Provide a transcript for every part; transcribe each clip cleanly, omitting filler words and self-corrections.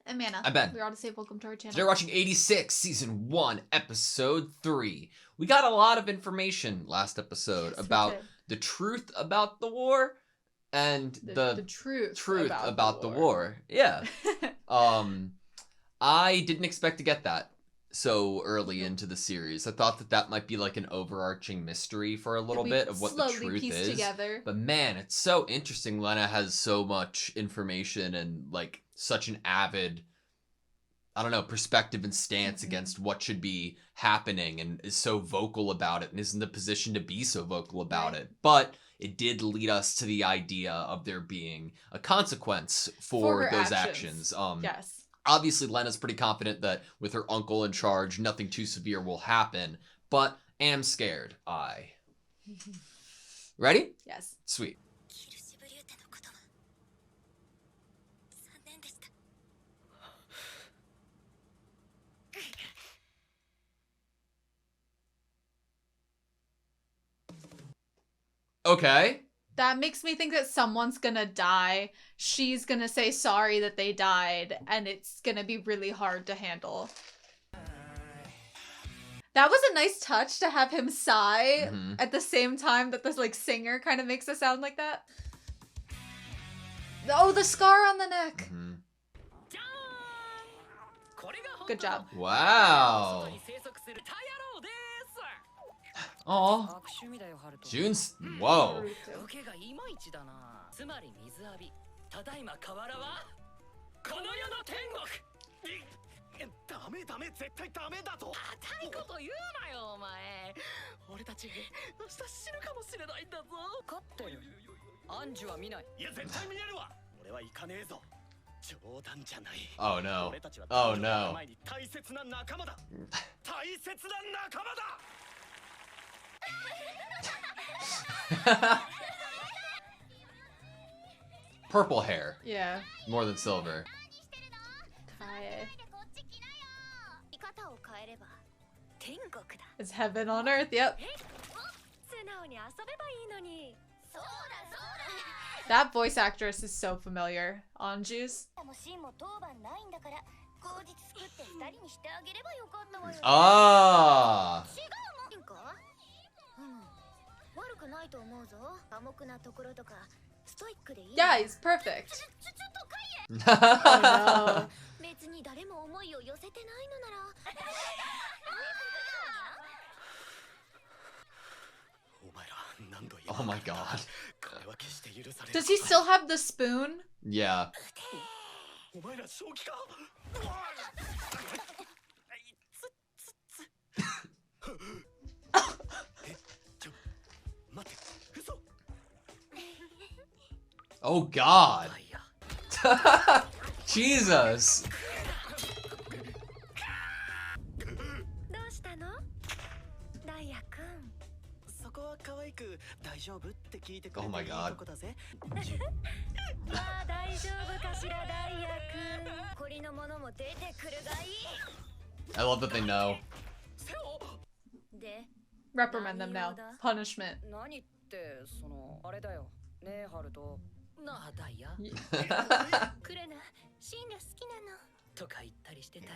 And Mana. I'm Ben. We're AutoSave. Welcome to our channel. Today we're watching 86, Season 1, Episode 3. We got a lot of information last episode about the truth about the war and the truth about the war. Yeah. I didn't expect to get that so early into the series. I thought that might be like an overarching mystery for a little bit of what the truth is. Together. But man, it's so interesting. Lena has so much information and like such an avid, I don't know, perspective and stance against what should be happening, and is so vocal about it and is in the position to be so vocal about it. But it did lead us to the idea of there being a consequence for those actions. Yes. Obviously, Lena's pretty confident that with her uncle in charge, nothing too severe will happen, but am scared. Ready? Yes. Sweet. Okay. That makes me think that someone's gonna die. She's gonna say sorry that they died, and it's gonna be really hard to handle. That was a nice touch to have him sigh at the same time that this like singer kind of makes a sound like that. Oh, the scar on the neck. Good job. Wow. Oh, June's. Whoa. Oh no. Oh no. Purple hair. Yeah. More than silver. It's heaven on earth, yep. That voice actress is so familiar. Anju's. Ah. Yeah, he's perfect. Oh no. Oh my god. Does he still have the spoon? Yeah. Oh god. Jesus. Oh my god. I love that they know. Reprimand them now. Punishment.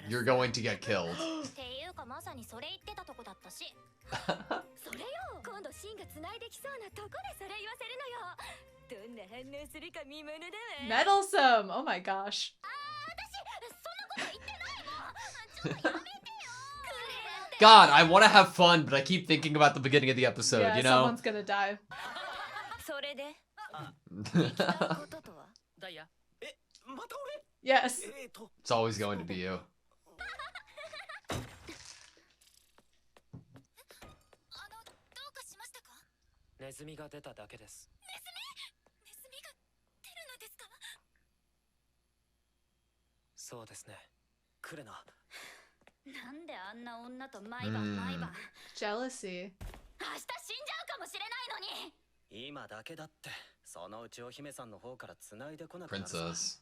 You're going to get killed. Meddlesome! Oh my gosh. God, I want to have fun, but I keep thinking about the beginning of the episode, yeah, you know? Someone's gonna die. Yes. It's always going to be you. Jealousy. Princess.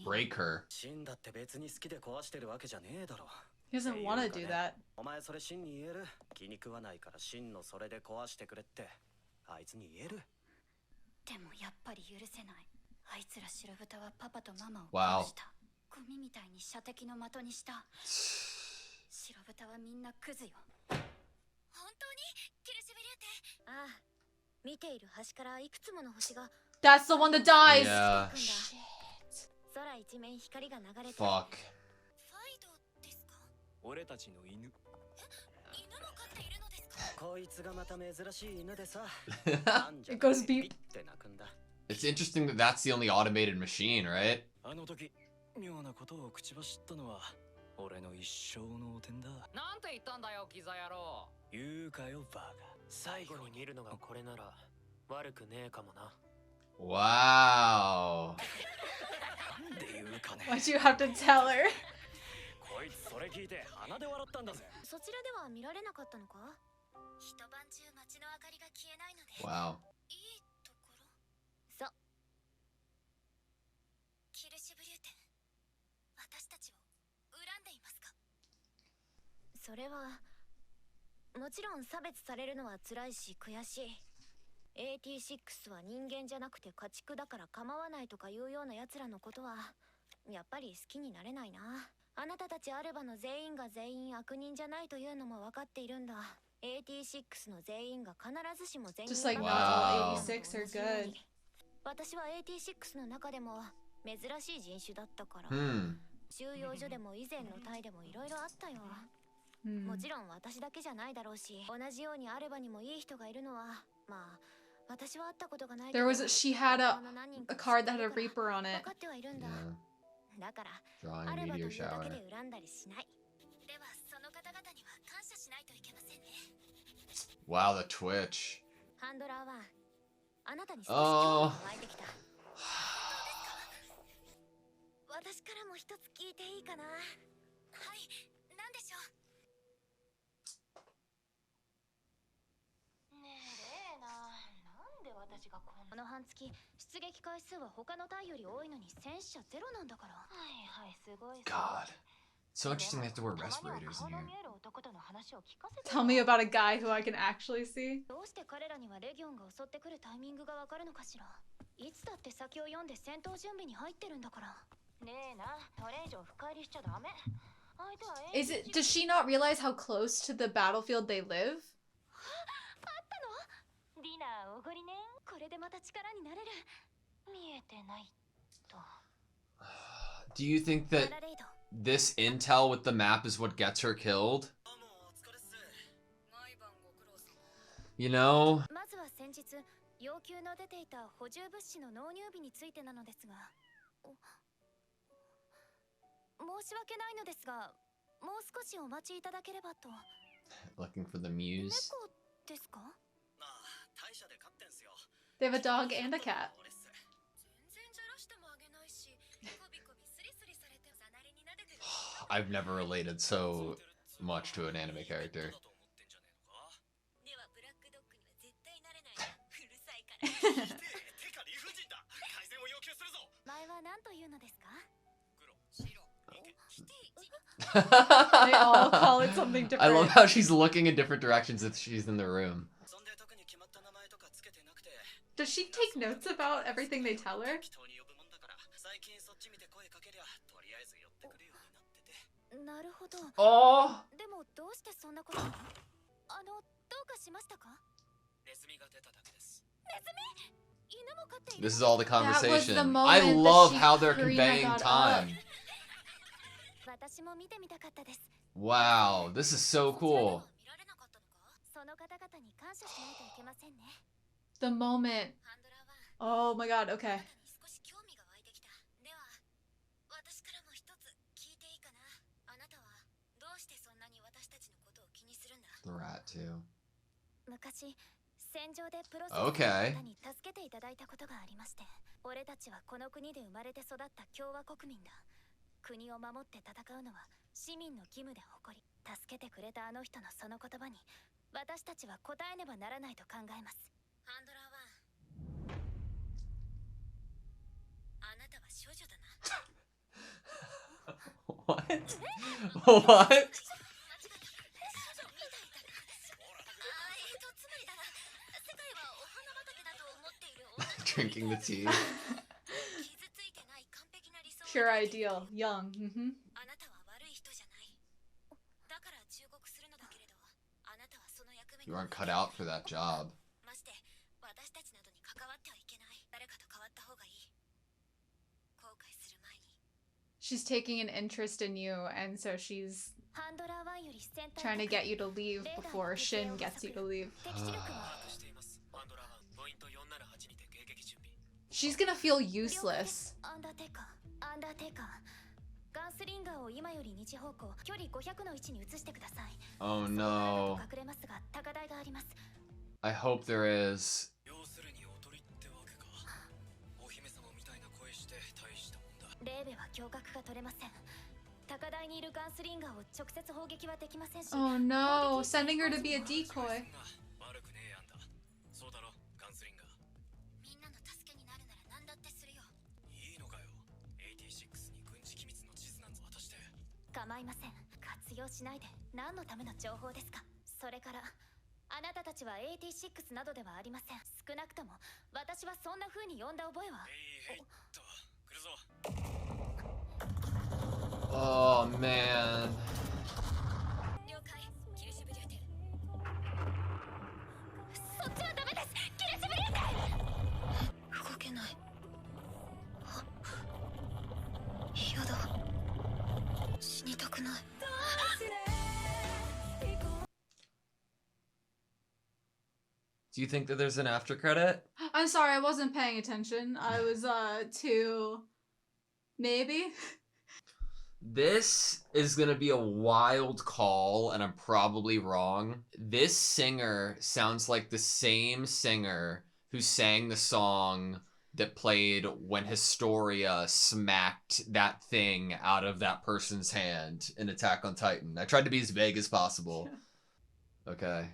Break her. He doesn't want to do that. Wow. That's the one that dies. Yeah. Shit. Fuck. It goes beep. It's interesting that that's the only automated machine, right? Wow. Why'd you have to tell her? Wow. それはもちろん差別されるのは辛いし悔しい。AT6 は人間じゃなくて家畜だから構わないとかいうような奴らのことはやっぱり好きになれないな。あなたたちアルバの全員が全員悪人じゃないというのも分かっているんだ。AT6 の全員が必ずしも全員 Just like not all 86 are good. 私は AT6 の中でも珍しい人種だったから。収容所でも以前の隊でもいろいろあったよ。もちろん私だけじゃないだろうし、同じようにアルバにもいい人がいるのは、まあ私は会ったことがないけど。She had a card that had a Reaper on it. 分かってはいるんだ。だからアルバというだけで恨んだりしない。ではその方々には感謝しないといけませんね。Wow, the twitch. ハンドラーはあなたに少し興味が湧いてきた。私からも一つ聞いていいかな。はい、なんでしょう。ねえ、レーナ、なんで私がこの半月出撃回数は他の隊より多いのに戦死者ゼロなんだから。はいはい、すごい。God. So interesting they have to wear respirators in here. Tell me about a guy who I can actually see. どうして彼らにはレギオンが襲ってくるタイミングがわかるのかしら。いつだって先を読んで戦闘準備に入ってるんだから。ねえな、これ以上深入りしちゃダメ。Does she not realize how close to the battlefield they live? あったの？ディナーおごりね。これでまた力になれる。見えてないと。Do you think that this intel with the map is what gets her killed? You know? まずは先日要求の出ていた補充物資の納入日についてなのですが。申し訳ないのですが、もう少しお待ちいただければと。Looking for the muse. 猫ですか？ They have a dog and a cat. I've never related so much to an anime character. They all call it something different. I love how she's looking in different directions if she's in the room. Does she take notes about everything they tell her? なるほど。でもどうしてそんなこと？どうかしましたか？ネズミが出ただけです。ネズミ？犬も飼っている。 This is all the conversation. I love how they're conveying time. Wow, this is so cool. The moment. Oh my god, okay. The rat too. 昔戦場でプロセス Okay. に助けていただいたことがありまして、俺たちはこの国で生まれて育った共和国民だ。国を守って戦うのは市民の義務で誇り、助けてくれたあの人のその言葉に私たちは応えねばならないと考えます。ハンドラーはあなたは少女だな。What? What? Drinking the tea. Pure ideal. Young. You aren't cut out for that job. She's taking an interest in you, and so she's trying to get you to leave before Shin gets you to leave. She's gonna feel useless. Oh no. I hope there is. Oh no, sending her to be a decoy. Oh man. Do you think that there's an after credit? I'm sorry, I wasn't paying attention. I was too maybe. This is gonna be a wild call, and I'm probably wrong. This singer sounds like the same singer who sang the song that played when Historia smacked that thing out of that person's hand in Attack on Titan. I tried to be as vague as possible. Okay.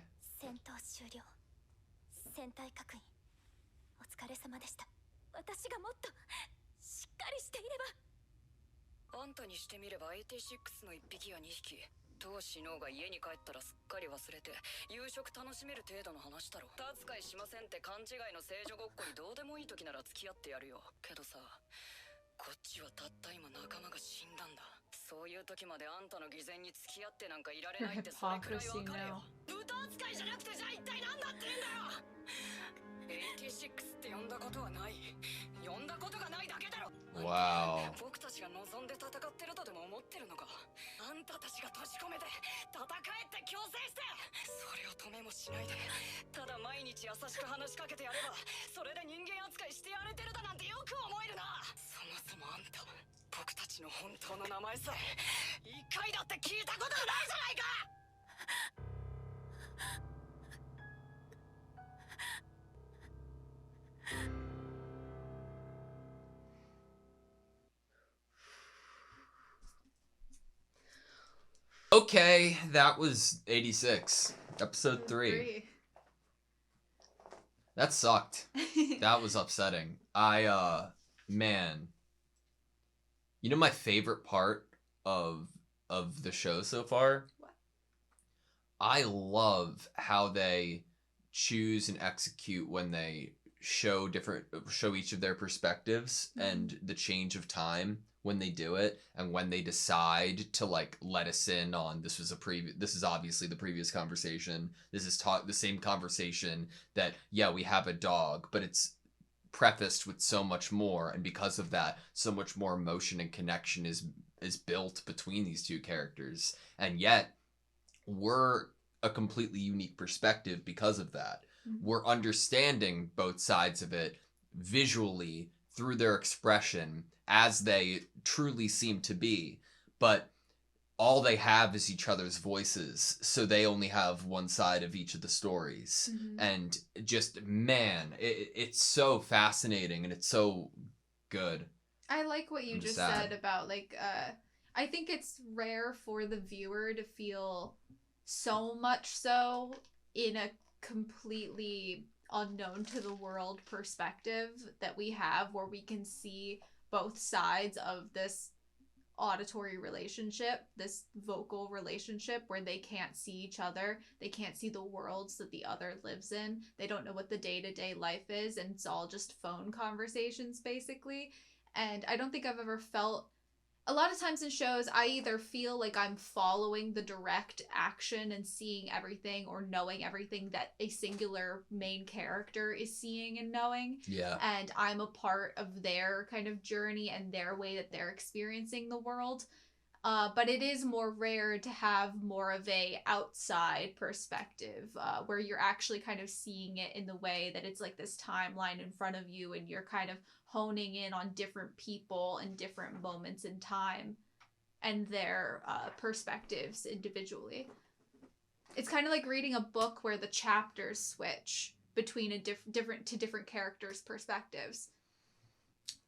あんたにしてみれば86の1匹や2匹当死のうが家に帰ったらすっかり忘れて夕食楽しめる程度の話だろ。扱いしませんって勘違いの聖女ごっこにどうでもいい時なら付き合ってやるよ。けどさ、こっちはたった今仲間が死んだんだ。そういう時まであんたの偽善に付き合ってなんかいられないってそれくらいわかるよ。豚扱いじゃなくてじゃあ一体何だって言うんだよ。86って呼んだことはない。呼んだことがないだけだろ。Wow. 僕たちが望んで戦ってるとでも思ってるのか。あんたたちが閉じ込めて戦えって強制してそれを止めもしないでただ毎日優しく話しかけてやればそれで人間扱いしてやれてるだなんてよく思えるな。そもそもあんた僕たちの本当の名前さえ一回だって聞いたことがないじゃないか。Okay, that was 86. Episode 3. That sucked. That was upsetting. Man. You know my favorite part of the show so far? What? I love how they choose and execute when they show each of their perspectives and the change of time when they do it, and when they decide to like let us in on this is obviously the previous conversation. This is the same conversation that we have a dog, but it's prefaced with so much more, and because of that, so much more emotion and connection is built between these two characters, and yet we're a completely unique perspective because of that. Mm-hmm. We're understanding both sides of it visually through their expression as they truly seem to be, but all they have is each other's voices, so they only have one side of each of the stories. Mm-hmm. And just, man, it's so fascinating, and it's so good. I like what you just said about, like, I think it's rare for the viewer to feel so much so in a completely unknown to the world perspective that we have, where we can see both sides of this auditory relationship, this vocal relationship, where they can't see each other, they can't see the worlds that the other lives in, they don't know what the day-to-day life is, and it's all just phone conversations basically. And I don't think I've ever felt... A lot of times in shows, I either feel like I'm following the direct action and seeing everything or knowing everything that a singular main character is seeing and knowing. Yeah. And I'm a part of their kind of journey and their way that they're experiencing the world. But it is more rare to have more of a outside perspective where you're actually kind of seeing it in the way that it's like this timeline in front of you and you're kind of honing in on different people and different moments in time and their perspectives individually. It's kind of like reading a book where the chapters switch between a different characters' perspectives.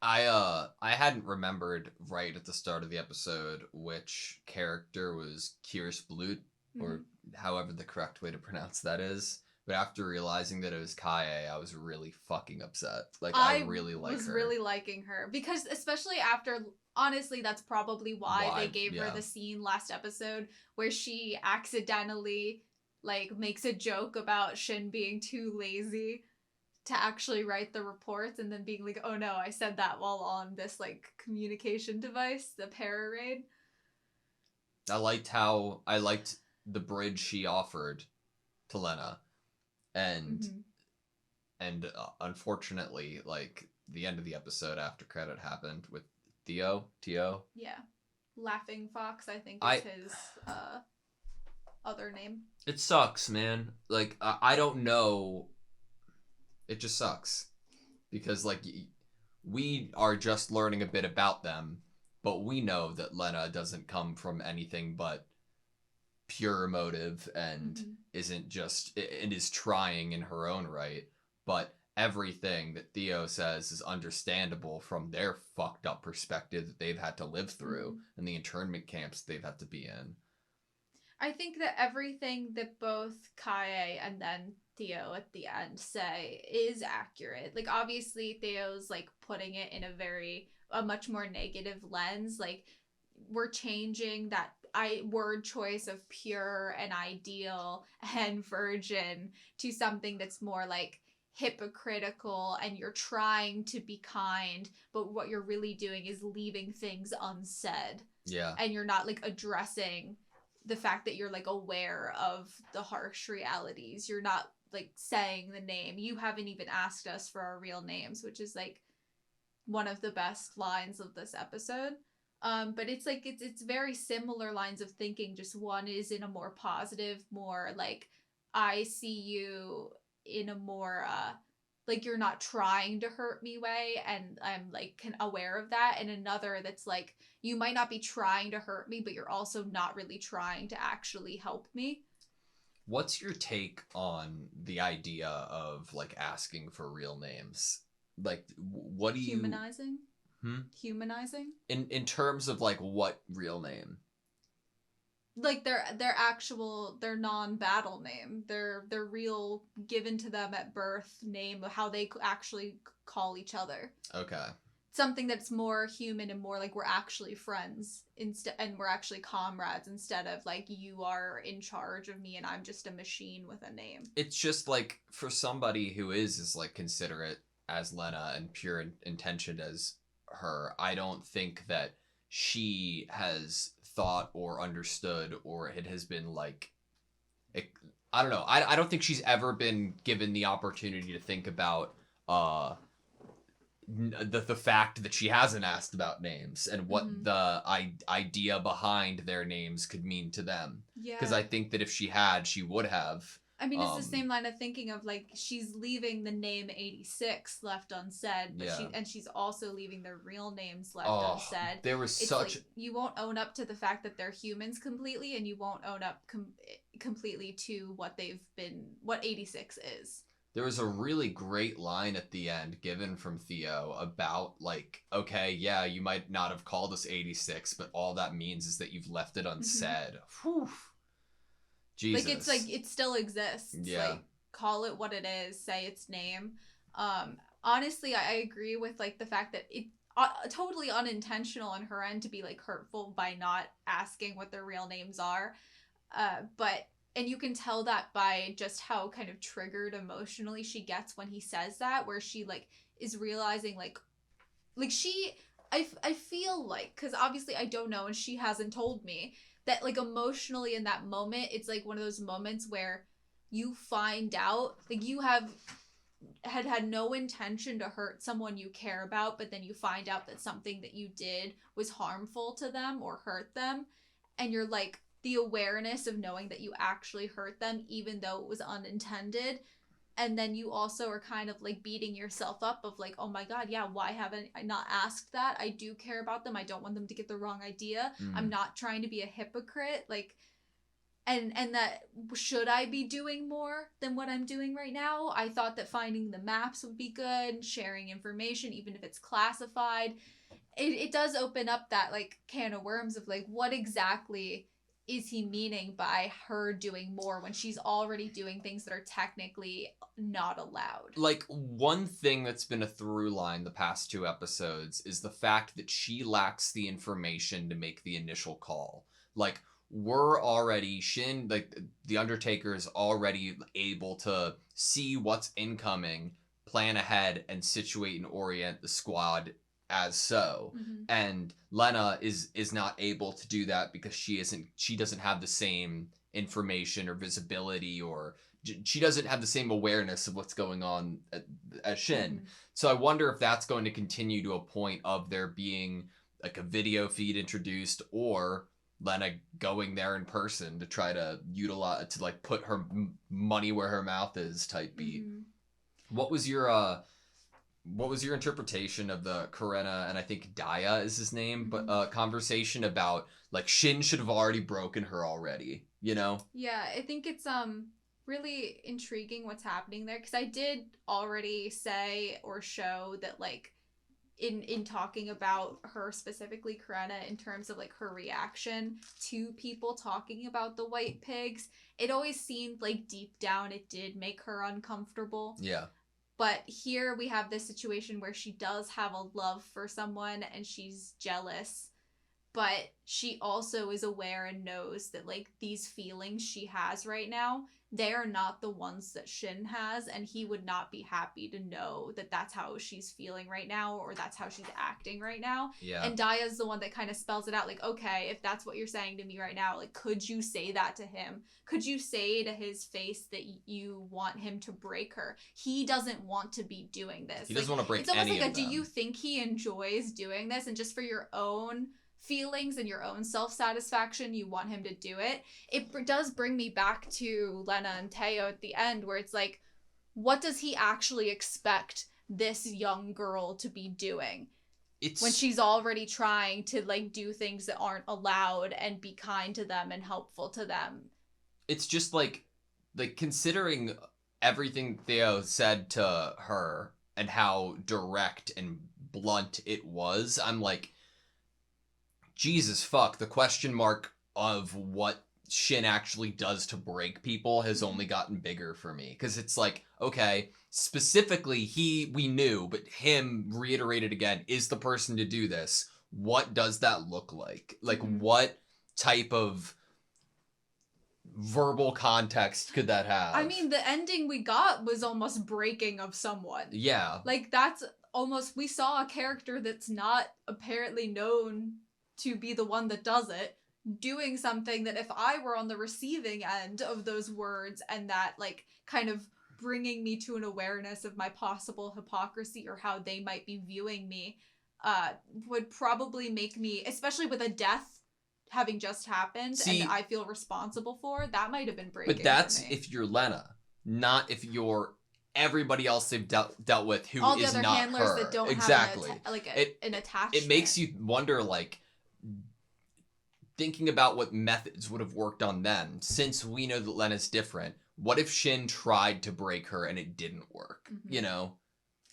I hadn't remembered right at the start of the episode which character was Kirst Blut, or however the correct way to pronounce that is. But after realizing that it was Kaye, I was really fucking upset. Like, I really like her. I was really liking her. Because especially after... Honestly, that's probably why they gave her the scene last episode where she accidentally, like, makes a joke about Shin being too lazy to actually write the reports and then being like, oh no, I said that while on this, like, communication device, the Pararaid. I liked the bridge she offered to Lena. And unfortunately, like, the end of the episode after credit happened with T.O. Yeah. Laughing Fox, I think, is his other name. It sucks, man. Like, I don't know. It just sucks. Because, like, we are just learning a bit about them, but we know that Lena doesn't come from anything but pure motive and isn't just... and is trying in her own right, but everything that Theo says is understandable from their fucked up perspective that they've had to live through and the internment camps they've had to be in. I think that everything that both Kaye and then Theo at the end say is accurate. Like, obviously Theo's, like, putting it in a much more negative lens. Like, we're changing that word choice of pure and ideal and virgin to something that's more like hypocritical, and you're trying to be kind, but what you're really doing is leaving things unsaid. Yeah. And you're not, like, addressing the fact that you're, like, aware of the harsh realities. You're not, like, saying the name. You haven't even asked us for our real names, which is, like, one of the best lines of this episode. But it's like it's very similar lines of thinking, just one is in a more positive, more like, I see you in a more like, you're not trying to hurt me way, and I'm, like, aware of that, and another that's like, you might not be trying to hurt me, but you're also not really trying to actually help me. What's your take on the idea of, like, asking for real names? Like, what do you... Humanizing? Humanizing? In terms of, like, what real name? Like, their non-battle name. Their real, given to them at birth name, how they actually call each other. Okay. Something that's more human and more like, we're actually friends and we're actually comrades, instead of, like, you are in charge of me and I'm just a machine with a name. It's just, like, for somebody who is like, considerate as Lena and pure intentioned as her, I don't think that she has thought or understood, or it has been, like, I don't know. I don't think she's ever been given the opportunity to think about the fact that she hasn't asked about names and what the idea behind their names could mean to them. Yeah. Because I think that if she had, she would have. I mean, it's the same line of thinking of, like, she's leaving the name 86 left unsaid, but she's also leaving their real names left unsaid. There was like, you won't own up to the fact that they're humans completely, and you won't own up completely to what 86 is. There was a really great line at the end given from Theo about, like, okay, yeah, you might not have called us 86, but all that means is that you've left it unsaid. Whew. Jesus. Like, it's like, it still exists. Yeah. Like, call it what it is, say its name. Honestly, I agree with, like, the fact that it totally unintentional on her end to be, like, hurtful by not asking what their real names are. And you can tell that by just how kind of triggered emotionally she gets when he says that, where she, like, is realizing, like she I feel like, because obviously I don't know and she hasn't told me, that like emotionally in that moment, it's like one of those moments where you find out, like you had no intention to hurt someone you care about, but then you find out that something that you did was harmful to them or hurt them, and you're like, the awareness of knowing that you actually hurt them even though it was unintended, and then you also are kind of like beating yourself up of like, oh my god, yeah, why haven't I not asked that? I do care about them. I don't want them to get the wrong idea. I'm not trying to be a hypocrite, like, and that, should I be doing more than what I'm doing right now? I thought that finding the maps would be good, sharing information even if it's classified. It does open up that like can of worms of like, what exactly is he meaning by her doing more when she's already doing things that are technically not allowed? Like, one thing that's been a through line the past 2 episodes is the fact that she lacks the information to make the initial call. Like, we're already, Shin, like, the Undertaker is already able to see what's incoming, plan ahead, and situate and orient the squad as so. And Lena is not able to do that because she doesn't have the same information or visibility, or she doesn't have the same awareness of what's going on as Shin. So I wonder if that's going to continue to a point of there being like a video feed introduced, or Lena going there in person to try to utilize, to like put her money where her mouth is type beat. What was your interpretation of the Karena, and I think Daya is his name, but conversation about like Shin should have already broken her already, you know? Yeah, I think it's really intriguing what's happening there, because I did already say or show that like in talking about her specifically, Karena, in terms of like her reaction to people talking about the white pigs, it always seemed like deep down it did make her uncomfortable. Yeah. But here we have this situation where she does have a love for someone and she's jealous, but she also is aware and knows that like these feelings she has right now, they're not the ones that Shin has, and he would not be happy to know that that's how she's feeling right now, or that's how she's acting right now. Yeah. And Daya's the one that kind of spells it out, like, okay, if that's what you're saying to me right now, like, could you say that to him? Could you say to his face that you want him to break her? He doesn't want to be doing this. He doesn't want to break any of them. It's almost like do you think he enjoys doing this, and just for your own feelings and your own self-satisfaction you want him to do it? It does bring me back to Lena and Teo at the end, where it's like, what does he actually expect this young girl to be doing when she's already trying to like do things that aren't allowed and be kind to them and helpful to them? It's just like considering everything Theo said to her and how direct and blunt it was, I'm like, Jesus fuck, the question mark of what Shin actually does to break people has only gotten bigger for me. Because it's like, okay, specifically we knew, but him reiterated again, is the person to do this. What does that look like? Like, what type of verbal context could that have? I mean, the ending we got was almost breaking of someone. Yeah. Like, that's almost, we saw a character that's not apparently known to be the one that does it, doing something that if I were on the receiving end of those words and that like kind of bringing me to an awareness of my possible hypocrisy or how they might be viewing me, would probably make me, especially with a death having just happened and I feel responsible for, that might have been breaking. But that's if you're Lena, not if you're everybody else they've dealt with who all the is other not handlers her. that don't exactly. have an attachment. It makes you wonder, like, thinking about what methods would have worked on them, since we know that Lena's different. What if Shin tried to break her and it didn't work, you know?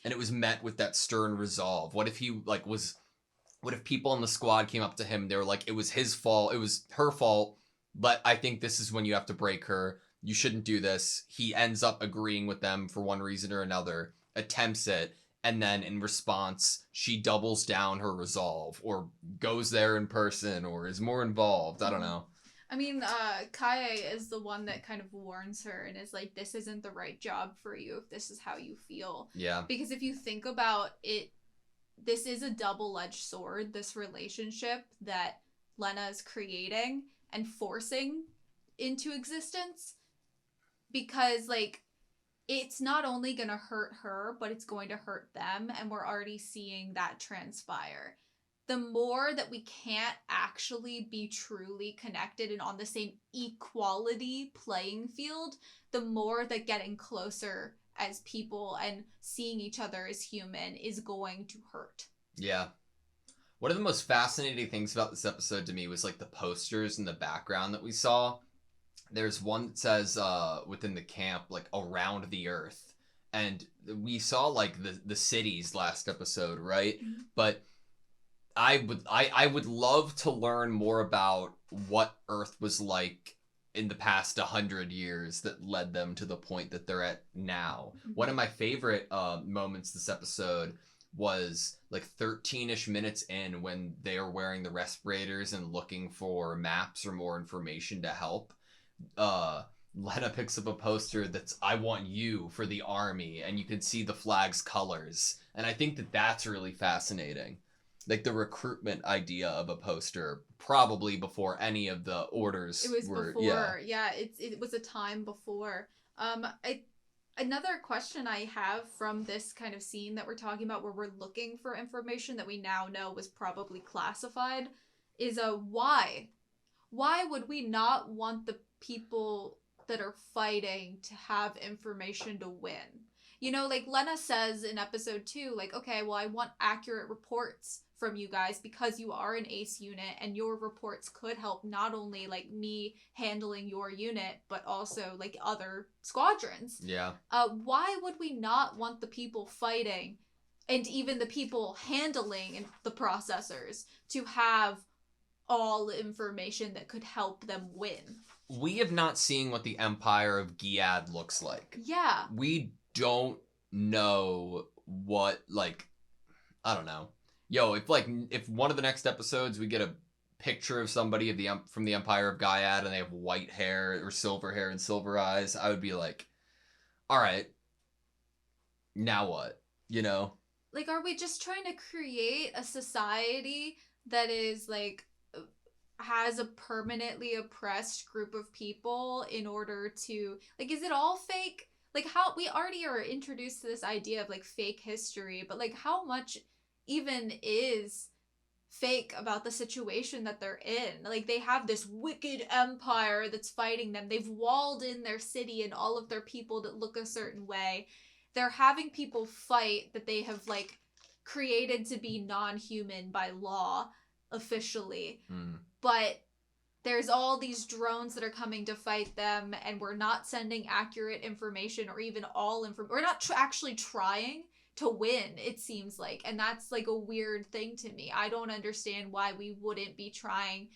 And it was met with that stern resolve. What if he, like, what if people in the squad came up to him, they were like, it was his fault, it was her fault, but I think this is when you have to break her. You shouldn't do this. He ends up agreeing with them for one reason or another, attempts it, and then in response, she doubles down her resolve, or goes there in person, or is more involved. I don't know. I mean, Kaie is the one that kind of warns her and is like, this isn't the right job for you if this is how you feel. Yeah. Because if you think about it this is a double-edged sword, this relationship that Lena is creating and forcing into existence, because like it's not only going to hurt her, but it's going to hurt them, and we're already seeing that transpire. The more that we can't actually be truly connected and on the same equality playing field, the more that getting closer as people and seeing each other as human is going to hurt. Yeah. One of the most fascinating things about this episode to me was like the posters in the background that we saw. There's one that says within the camp, like around the earth. And we saw like the cities last episode, right? Mm-hmm. But I would love to learn more about what Earth was like in the past 100 years that led them to the point that they're at now. Mm-hmm. One of my favorite moments this episode was like 13-ish minutes in, when they are wearing the respirators and looking for maps or more information to help. Lena picks up a poster that's "I want you" for the army, and you can see the flag's colors. And I think that that's really fascinating. Like the recruitment idea of a poster, probably before any of the orders it was were, before. Yeah, it was a time before. Another question I have from this kind of scene that we're talking about, where we're looking for information that we now know was probably classified, is why? Why would we not want the people that are fighting to have information to win? You know, like Lena says in episode 2, like, okay, well, I want accurate reports from you guys because you are an ace unit, and your reports could help not only like me handling your unit, but also like other squadrons. Yeah. Why would we not want the people fighting and even the people handling the processors to have all information that could help them win? We have not seen what the Empire of Giad looks like. Yeah. We don't know what, like, I don't know. Yo, if one of the next episodes we get a picture of somebody from the Empire of Giad and they have white hair or silver hair and silver eyes, I would be like, all right, now what? You know? Like, are we just trying to create a society that is like has a permanently oppressed group of people in order to, like, is it all fake? Like, how we already are introduced to this idea of like fake history, but like how much even is fake about the situation that they're in? Like, they have this wicked empire that's fighting them. They've walled in their city and all of their people that look a certain way. They're having people fight that they have like created to be non-human by law officially. But there's all these drones that are coming to fight them, and we're not sending accurate information or even all information. We're not actually trying to win, it seems like. And that's like a weird thing to me. I don't understand why we wouldn't be trying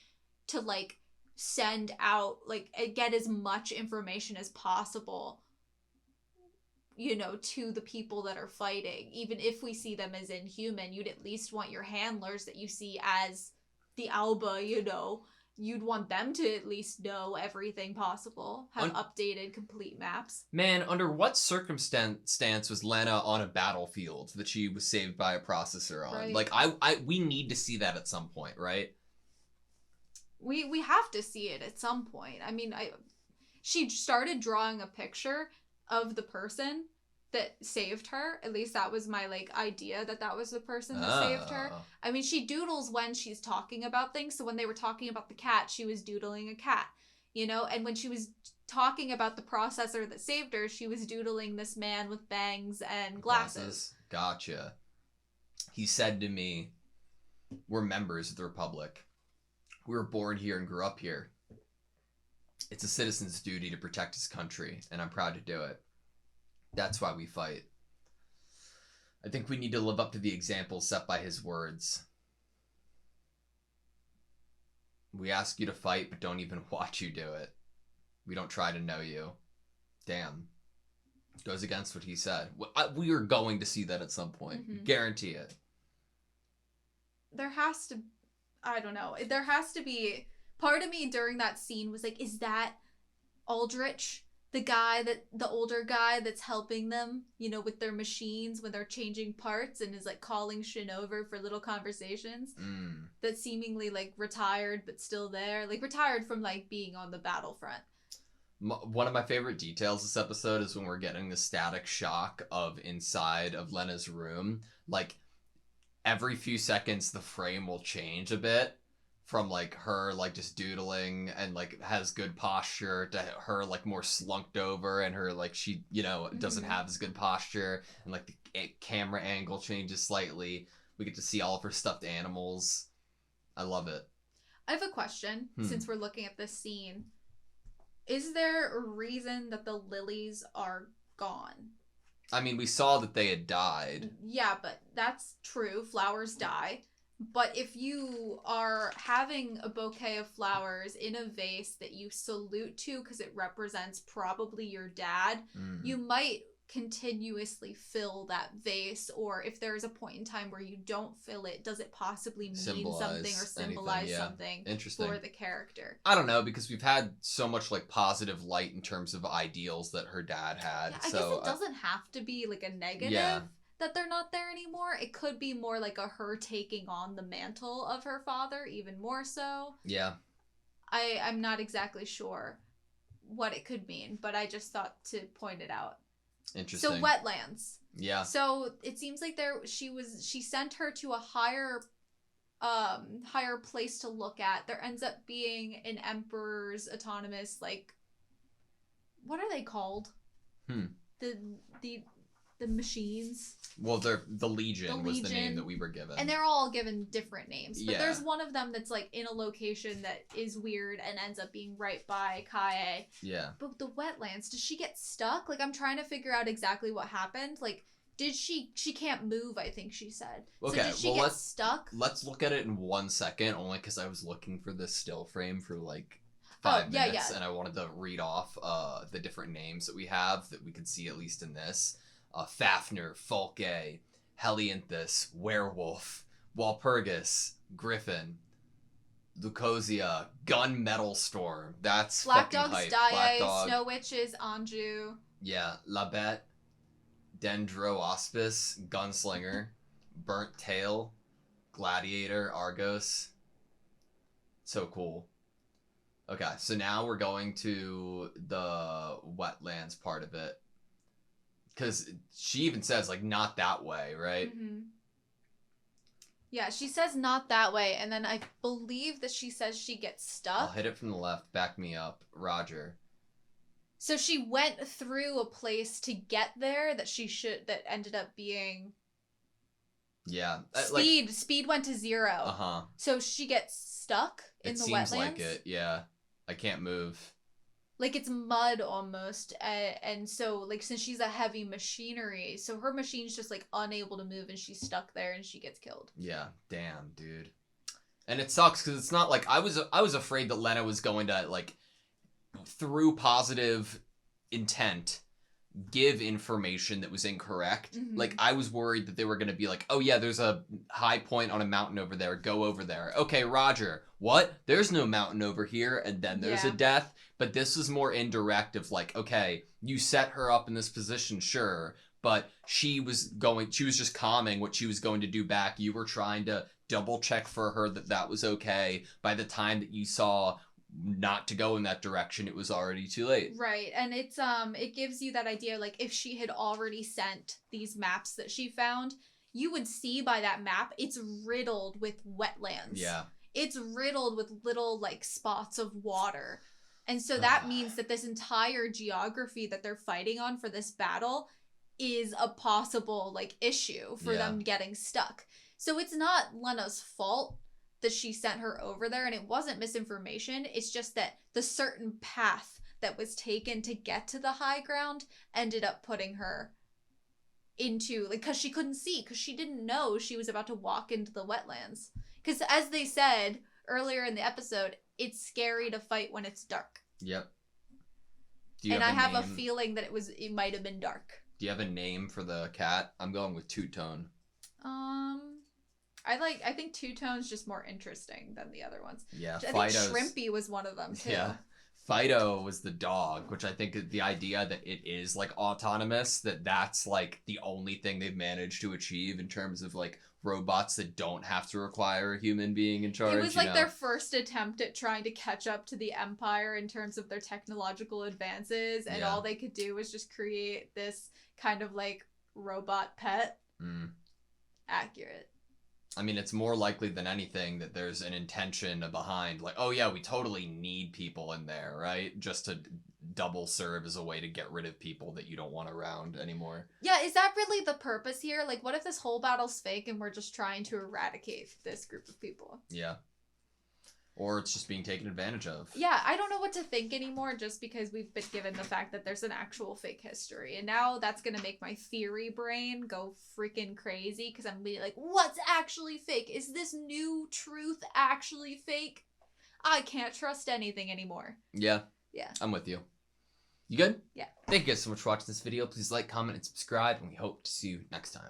to like send out, like, get as much information as possible, you know, to the people that are fighting. Even if we see them as inhuman, you'd at least want your handlers that you see as the Alba, you know, you'd want them to at least know everything possible, have updated complete maps. Man, under what circumstance was Lena on a battlefield that she was saved by a processor on? Right. Like, we need to see that at some point, right? We have to see it at some point. I mean, she started drawing a picture of the person that saved her. At least that was my like idea, that was the person that saved her. I mean, she doodles when she's talking about things. So when they were talking about the cat, she was doodling a cat, you know? And when she was talking about the processor that saved her, she was doodling this man with bangs and glasses. Gotcha. He said to me, "We're members of the Republic. We were born here and grew up here. It's a citizen's duty to protect his country, and I'm proud to do it. That's why we fight. I think we need to live up to the example set by his words. We ask you to fight, but don't even watch you do it. We don't try to know you." Damn. Goes against what he said. We are going to see that at some point. Mm-hmm. Guarantee it. There has to... I don't know. There has to be... Part of me during that scene was like, is that Aldrich? the older guy that's helping them, with their machines when they're changing parts and is like calling Shin over for little conversations. That's seemingly like retired but still there, like retired from like being on the battlefront. One of my favorite details this episode is when we're getting the static shock of inside of Lena's room. Like every few seconds the frame will change a bit. From, like, her, like, just doodling and, like, has good posture to her, like, more slunked over and her, like, she, doesn't have as good posture. And, like, the camera angle changes slightly. We get to see all of her stuffed animals. I love it. I have a question, since we're looking at this scene. Is there a reason that the lilies are gone? I mean, we saw that they had died. Yeah, but that's true. Flowers die. But if you are having a bouquet of flowers in a vase that you salute to because it represents probably your dad, you might continuously fill that vase. Or if there's a point in time where you don't fill it, does it possibly mean something or symbolize something for the character? I don't know, because we've had so much like positive light in terms of ideals that her dad had. Yeah, I guess it doesn't have to be like a negative. Yeah. That they're not there anymore. It could be more like her taking on the mantle of her father, even more so. Yeah. I'm not exactly sure what it could mean, but I just thought to point it out. Interesting. So wetlands. Yeah. So it seems like she sent her to a higher place to look at. There ends up being an emperor's autonomous, like, what are they called? The machines. Well, the Legion was the name that we were given. And they're all given different names. But there's one of them that's like in a location that is weird and ends up being right by Kae. Yeah. But the wetlands, does she get stuck? Like, I'm trying to figure out exactly what happened. Like, did she can't move, I think she said. Okay, so did she get stuck? Let's look at it in 1 second, only because I was looking for this still frame for like 5 minutes. And I wanted to read off the different names that we have that we could see at least in this. Fafnir, Folke, Helianthus, Werewolf, Walpurgis, Griffin, Lucosia, Gunmetal Storm. That's Black fucking Dog's hype. Daiei, Snow Witches, Anju. Yeah, Labette, Dendroaspis, Gunslinger, Burnt Tail, Gladiator, Argos. So cool. Okay, so now we're going to the wetlands part of it. Because she even says, like, not that way, right? Mm-hmm. Yeah, she says not that way, and then I believe that she says she gets stuck. I'll hit it from the left. Back me up. Roger. So she went through a place to get there that ended up being... Yeah. Speed went to 0. Uh-huh. So she gets stuck in the wetlands? It seems like it, yeah. I can't move. Like, it's mud almost, and so, like, since she's a heavy machinery, so her machine's just, like, unable to move, and she's stuck there, and she gets killed. Yeah, damn, dude. And it sucks, because it's not, like, I was afraid that Lena was going to, like, through positive intent, give information that was incorrect. Mm-hmm. Like, I was worried that they were going to be like, oh, yeah, there's a high point on a mountain over there, go over there. Okay, Roger. What? There's no mountain over here, and then there's a death. But this is more indirect of like, okay, you set her up in this position, sure, but she was just calming what she was going to do back. You were trying to double check for her that was okay. By the time that you saw not to go in that direction, it was already too late. Right, and it's it gives you that idea, like, if she had already sent these maps that she found, you would see by that map, it's riddled with wetlands. Yeah. It's riddled with little, like, spots of water. And so that means that this entire geography that they're fighting on for this battle is a possible, like, issue for them getting stuck. So it's not Lena's fault that she sent her over there, and it wasn't misinformation. It's just that the certain path that was taken to get to the high ground ended up putting her into, like, because she couldn't see, because she didn't know she was about to walk into the wetlands. Because as they said earlier in the episode, it's scary to fight when it's dark. Yep. And I have a feeling that it might have been dark. Do you have a name for the cat? I'm going with Two-Tone. I think Two-Tone's just more interesting than the other ones. Yeah, I think Shrimpy was one of them too. Yeah. Fido was the dog, which I think the idea that it is like autonomous, that's like the only thing they've managed to achieve in terms of like robots that don't have to require a human being in charge. It was like their first attempt at trying to catch up to the Empire in terms of their technological advances, and all they could do was just create this kind of like robot pet. Accurate. I mean, it's more likely than anything that there's an intention behind, like, oh yeah, we totally need people in there, right? Just to double serve as a way to get rid of people that you don't want around anymore. Yeah, is that really the purpose here? Like, what if this whole battle's fake and we're just trying to eradicate this group of people? Yeah. Or it's just being taken advantage of. Yeah, I don't know what to think anymore just because we've been given the fact that there's an actual fake history. And now that's going to make my theory brain go freaking crazy because I'm going to be like, what's actually fake? Is this new truth actually fake? I can't trust anything anymore. Yeah. Yeah. I'm with you. You good? Yeah. Thank you guys so much for watching this video. Please like, comment, and subscribe, and we hope to see you next time.